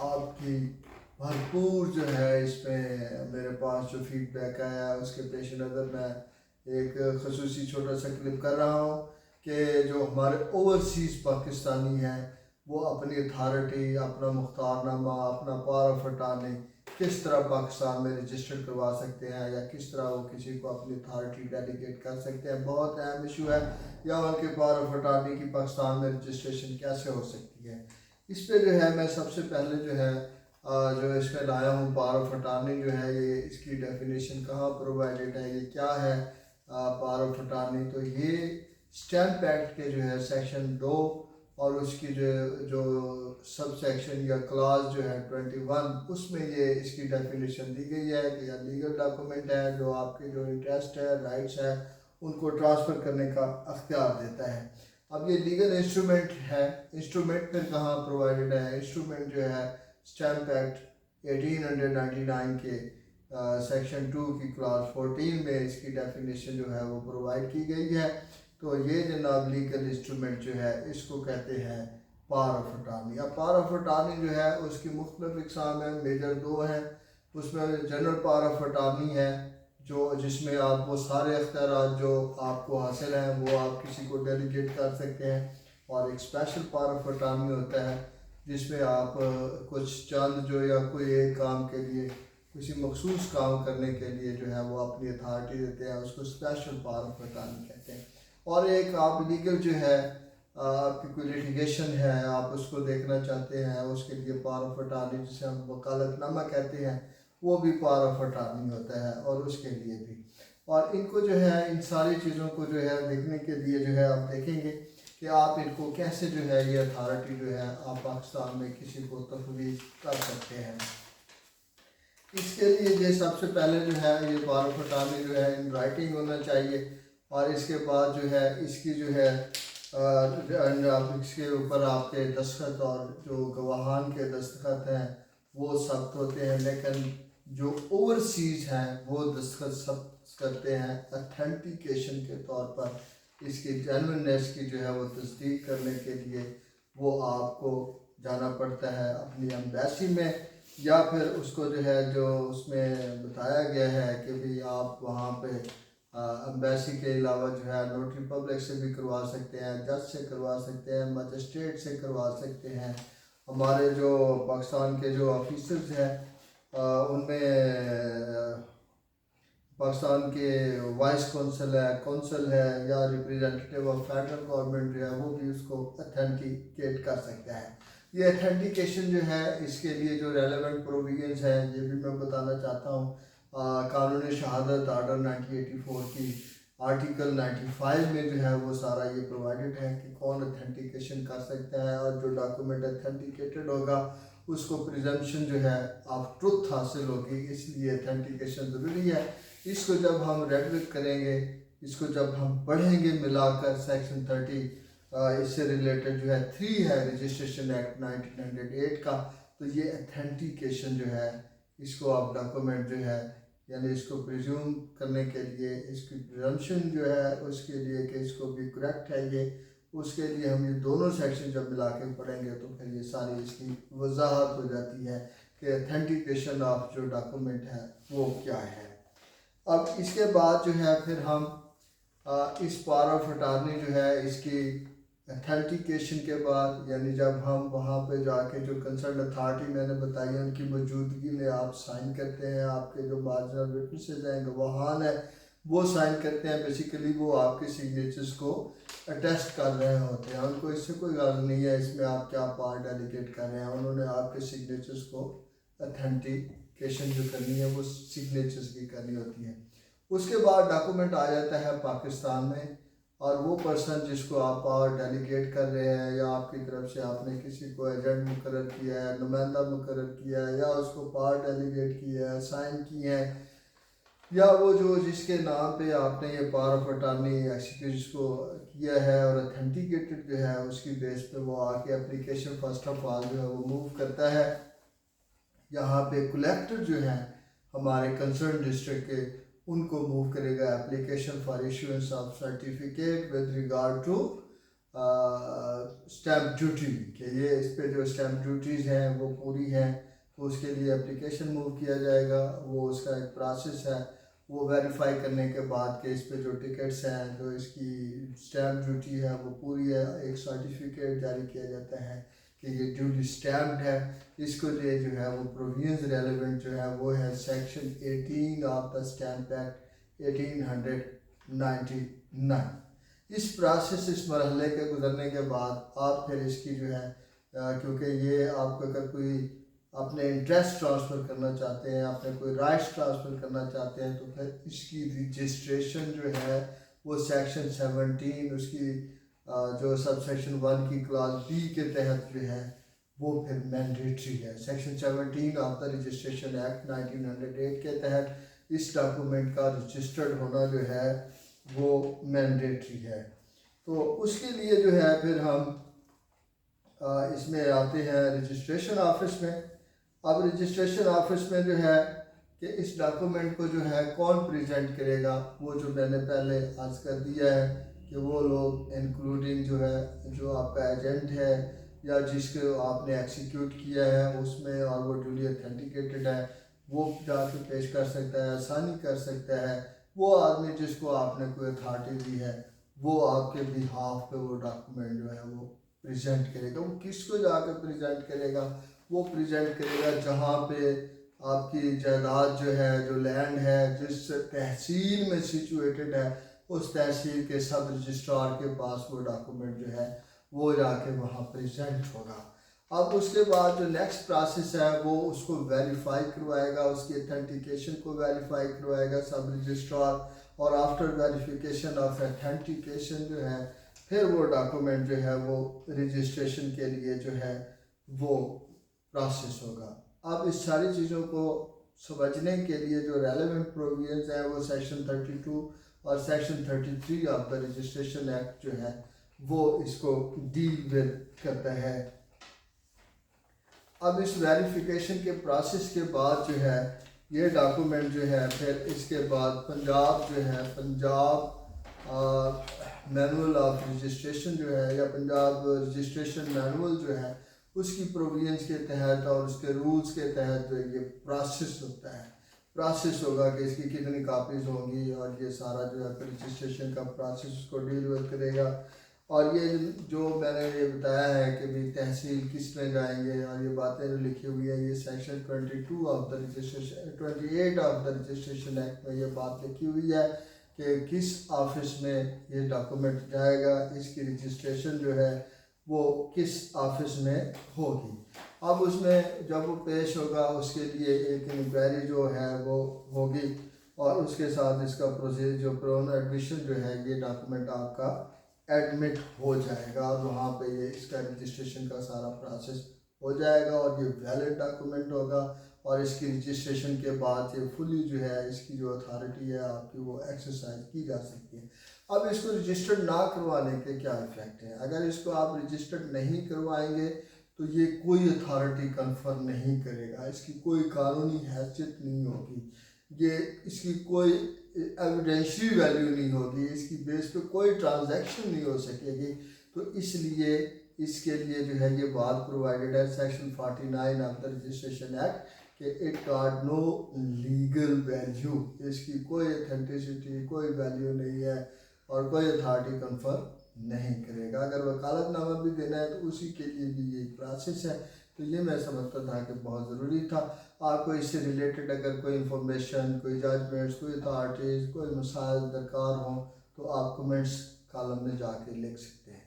आपकी भरपूर जो है इसमें मेरे पास जो फीडबैक आया है उसके पेश नज़र मैं एक खसूसी छोटा सा क्लिप कर रहा हूँ कि जो हमारे ओवरसीज़ पाकिस्तानी हैं वो अपनी अथॉरिटी, अपना मुख्तारनामा, अपना पावर ऑफ अटॉर्नी किस तरह पाकिस्तान में रजिस्टर करवा सकते हैं या किस तरह वो किसी को अपनी अथॉरिटी डेलीगेट कर सकते हैं। बहुत अहम इशू है। या उनके पावर ऑफ अटॉर्नी की पाकिस्तान में रजिस्ट्रेशन कैसे हो सकती है, इस पर जो है मैं सबसे पहले जो है जो इसमें लाया हूँ पावर ऑफ अटॉर्नी जो है ये इसकी डेफिनेशन कहाँ प्रोवाइडेड है, ये क्या है पावर ऑफ अटॉर्नी। तो ये स्टैम्प एक्ट के जो है सेक्शन 2 और उसकी जो सब सेक्शन या क्लास जो है 21 उसमें ये इसकी डेफिनेशन दी गई है कि यह लीगल डॉक्यूमेंट है जो आपके जो इंटरेस्ट है, राइट्स है, उनको ट्रांसफ़र करने का अख्तियार देता है। अब ये लीगल इंस्ट्रूमेंट है। इंस्ट्रूमेंट फिर कहाँ प्रोवाइडेड है? इंस्ट्रूमेंट जो है स्टैम्प एक्ट 1899 के सेक्शन 2 की क्लास 14 में इसकी डेफिनेशन जो है वो प्रोवाइड की गई है। तो ये जनाब लीगल इंस्ट्रूमेंट जो है इसको कहते हैं पावर ऑफ अटॉर्नी। अब पावर ऑफ अटॉर्नी जो है उसकी मुख्तलिफ इकसाम है, मेजर 2 हैं। उसमें जनरल पावर ऑफ अटॉर्नी है जो जिसमें आप वो सारे अख्तियार जो आपको हासिल हैं वो आप किसी को डेलीगेट कर सकते हैं। और एक स्पेशल पावर ऑफ अटॉर्नी होता है जिसमें आप कुछ चंद जो या कोई एक काम के लिए किसी मखसूस काम करने के लिए जो है वो अपनी अथॉरिटी देते हैं, उसको स्पेशल पावर ऑफ अटॉर्नी कहते हैं। और एक आप लीगल जो है आपकी कोई लिटिगेशन है, आप उसको देखना चाहते हैं, उसके लिए पावर ऑफ अटॉर्नी जिसे हम वकालतनामा कहते हैं वो भी पावर ऑफ अटॉर्नी होता है और उसके लिए भी। और इनको जो है इन सारी चीज़ों को जो है देखने के लिए जो है आप देखेंगे कि आप इनको कैसे जो है ये अथॉरिटी जो है आप पाकिस्तान में किसी को तफवीज़ कर सकते हैं। इसके लिए ये सबसे पहले जो है ये पावर ऑफ अटॉर्नी जो है इन राइटिंग होना चाहिए और इसके बाद जो है इसकी जो है इसके ऊपर आपके दस्तखत और जो गवाहान के दस्तखत हैं वो सख्त होते हैं, लेकिन जो ओवरसीज़ हैं वो दस्तखत सख्त करते हैं अथेंटिकेशन के तौर पर। इसकी जेन्युइननेस की जो है वो तस्दीक करने के लिए वो आपको जाना पड़ता है अपनी एम्बेसी में, या फिर उसको जो है जो उसमें बताया गया है कि भाई आप वहाँ पे एम्बेसी के अलावा जो है नोटरी पब्लिक से भी करवा सकते हैं, जज से करवा सकते हैं, मजिस्ट्रेट से करवा सकते हैं। हमारे जो पाकिस्तान के जो ऑफिसर्स हैं उनमें पाकिस्तान के वाइस कौंसल है, कौंसल है या रिप्रेजेंटेटिव ऑफ फेडरल गवर्नमेंट जो है वो भी उसको अथेंटिकेट कर सकता है। ये अथेंटिकेशन जो है इसके लिए जो रेलेवेंट प्रोविजंस हैं ये भी मैं बताना चाहता हूँ। कानूनी शहादत आर्डर 1984 की आर्टिकल 95 में जो है वो सारा ये प्रोवाइडेड है कि कौन अथेंटिकेशन कर सकता है और जो डॉक्यूमेंट अथेंटिकेटेड होगा उसको प्रिजम्पशन जो है ऑफ ट्रुथ हासिल होगी, इसलिए अथेंटिकेशन ज़रूरी है। इसको जब हम रेड करेंगे, इसको जब हम पढ़ेंगे मिलाकर सेक्शन 30 इससे रिलेटेड जो है 3 है रजिस्ट्रेशन एक्ट 1908 का, तो ये अथेंटिकेशन जो है इसको आप डॉक्यूमेंट जो है यानी इसको प्रिज्यूम करने के लिए इसकी प्रिजम्पशन जो है उसके लिए कि इसको भी करेक्ट है ये, उसके लिए हम ये दोनों सेक्शन जब मिला के पढ़ेंगे तो फिर ये सारी इसकी वजाहत हो जाती है कि अथेंटिकेशन ऑफ जो डॉक्यूमेंट है वो क्या है। अब इसके बाद जो है फिर हम इस पावर ऑफ अटॉर्नी जो है इसकी अथेंटिकेशन के बाद यानी जब हम वहाँ पे जाके जो कंसर्न अथॉरिटी मैंने बताई है उनकी मौजूदगी में आप साइन करते हैं, आपके जो मार्जिनल विटनेसेस हैं, गवाहान है, वो साइन करते हैं। बेसिकली वो आपके सिग्नेचर्स को अटेस्ट कर रहे होते हैं, उनको इससे कोई गर्ज नहीं है इसमें आप क्या पावर डेलीगेट कर रहे हैं, उन्होंने आपके सिग्नेचर्स को अथेंटिकेशन जो करनी है वो सिग्नेचर्स की करनी होती है। उसके बाद डॉक्यूमेंट आ जाता है पाकिस्तान में और वो पर्सन जिसको आप पावर डेलीगेट कर रहे हैं या आपकी तरफ से आपने किसी को एजेंट मुकर्रर किया है, नुमाइंदा मुकर्रर किया है या उसको पावर डेलीगेट किया है, साइन किए हैं, या वो जो जिसके नाम पे आपने ये पावर ऑफ अटॉर्नी एक्सिक्यूट जिसको किया है और अथेंटिकेटेड जो है उसकी बेस पे वो आके एप्लीकेशन फर्स्ट ऑफ ऑल जो है वो मूव करता है। यहाँ पे कलेक्टर जो है हमारे कंसर्न डिस्ट्रिक्ट के उनको मूव करेगा application for issuance of certificate with regard to stamp duty कि ये इस पे जो स्टैम्प ड्यूटीज़ हैं वो पूरी हैं, तो उसके लिए एप्लीकेशन मूव किया जाएगा। वो उसका एक प्रोसेस है, वो वेरीफाई करने के बाद कि इस पे जो टिकट्स हैं, जो इसकी स्टैम्प ड्यूटी है वो पूरी है, एक सर्टिफिकेट जारी किया जाता है कि ये ड्यूली स्टैम्प्ड है। इसको लिए जो है वो प्रोविजंस रेलिवेंट जो है वो है section 18 of the stamp act 1899। इस प्रोसेस इस मरहले के गुजरने के बाद आप फिर इसकी जो है क्योंकि ये आपको अगर कोई अपने इंटरेस्ट ट्रांसफ़र करना चाहते हैं, अपने कोई राइट्स ट्रांसफ़र करना चाहते हैं, तो फिर इसकी रजिस्ट्रेशन जो है वो सेक्शन 17 उसकी जो सब सेक्शन 1 की क्लास बी के तहत जो है वो फिर मैंडेटरी है। Section 17 of the registration act 1908 के तहत इस डॉक्यूमेंट का रजिस्टर्ड होना जो है वो मैंडेटरी है। तो उसके लिए जो है फिर हम इसमें आते हैं रजिस्ट्रेशन ऑफिस में। अब रजिस्ट्रेशन ऑफिस में जो है कि इस डॉक्यूमेंट को जो है कौन प्रेजेंट करेगा, वो जो मैंने पहले अर्ज कर दिया है कि वो लोग इंक्लूडिंग जो है जो आपका एजेंट है या जिसको आपने एक्सिक्यूट किया है उसमें और वो ड्यूली ऑथेंटिकेटेड है, वो जाके पेश कर सकता है, आसानी कर सकता है। वो आदमी जिसको आपने कोई अथॉरिटी दी है वो आपके बिहाफ पे वो डॉक्यूमेंट जो है वो प्रेजेंट करेगा। वो किसको जाकर प्रेजेंट करेगा, वो प्रेजेंट करेगा जहाँ पे आपकी जायदाद जो है, जो लैंड है, जिस तहसील में सिचुएटेड है, उस तहसील के सब रजिस्ट्रार के पास वो डॉक्यूमेंट जो है वो जाके वहाँ प्रेजेंट होगा। अब उसके बाद जो नेक्स्ट प्रोसेस है वो उसको वेरीफाई करवाएगा, उसकी ऑथेंटिकेशन को वेरीफाई करवाएगा सब रजिस्ट्रार, और आफ्टर वेरिफिकेशन ऑफ ऑथेंटिकेशन जो है फिर वो डॉक्यूमेंट जो है वो रजिस्ट्रेशन के लिए जो है वो प्रोसेस होगा। अब इस सारी चीज़ों को समझने के लिए जो रेलेवेंट प्रोविजंस हैं वो सेक्शन 32 और section 33 of the registration act जो है वो इसको डील विद करता है। अब इस वेरिफिकेशन के प्रोसेस के बाद जो है ये डॉक्यूमेंट जो है फिर इसके बाद पंजाब जो है, पंजाब मैनुअल ऑफ रजिस्ट्रेशन जो है या पंजाब रजिस्ट्रेशन मैनुअल जो है उसकी प्रोविजंस के तहत और उसके रूल्स के तहत जो ये प्रोसेस होता है, प्रोसेस होगा कि इसकी कितनी कापीज़ होंगी और ये सारा जो है रजिस्ट्रेशन का प्रोसेस उसको डील करेगा। और ये जो मैंने ये बताया है कि भी तहसील किस में जाएंगे और ये बातें जो लिखी हुई है ये section 22 of the registration 28 of the registration act में ये बात लिखी हुई है कि किस ऑफिस में ये डॉक्यूमेंट जाएगा, इसकी रजिस्ट्रेशन जो है वो किस ऑफिस में होगी। अब उसमें जब वो पेश होगा उसके लिए एक इंक्वायरी जो है वो होगी और उसके साथ इसका प्रोसीजर जो प्रोन एडमिशन जो है ये डॉक्यूमेंट आपका एडमिट हो जाएगा और वहाँ पे ये इसका रजिस्ट्रेशन का सारा प्रोसेस हो जाएगा और ये वैलिड डॉक्यूमेंट होगा और इसकी रजिस्ट्रेशन के बाद ये फुली जो है इसकी जो अथॉरिटी है आपकी वो एक्सरसाइज की जा सकती है। अब इसको रजिस्टर्ड ना करवाने के क्या इफ़ेक्ट हैं, अगर इसको आप रजिस्टर्ड नहीं करवाएंगे तो ये कोई अथॉरिटी कन्फर्म नहीं करेगा, इसकी कोई कानूनी हैसियत नहीं होगी, ये इसकी कोई एविडेंशियली वैल्यू नहीं होगी, इसकी बेस पे कोई ट्रांजैक्शन नहीं हो सकेगी। तो इसलिए इसके लिए जो है ये बात प्रोवाइडेड है section 49 of the registration act कि it got no legal value, इसकी कोई ऑथेंटिसिटी कोई वैल्यू नहीं है और कोई अथॉरिटी कन्फर्म नहीं करेगा। अगर वकालतनामा भी देना है तो उसी के लिए भी ये प्रोसेस है। तो ये मैं समझता था कि बहुत ज़रूरी था। आपको इससे रिलेटेड अगर कोई इंफॉर्मेशन, कोई जजमेंट्स, कोई अथॉरिटीज़, कोई मसाइल दरकार हों तो आप कमेंट्स कॉलम में जाके लिख सकते हैं।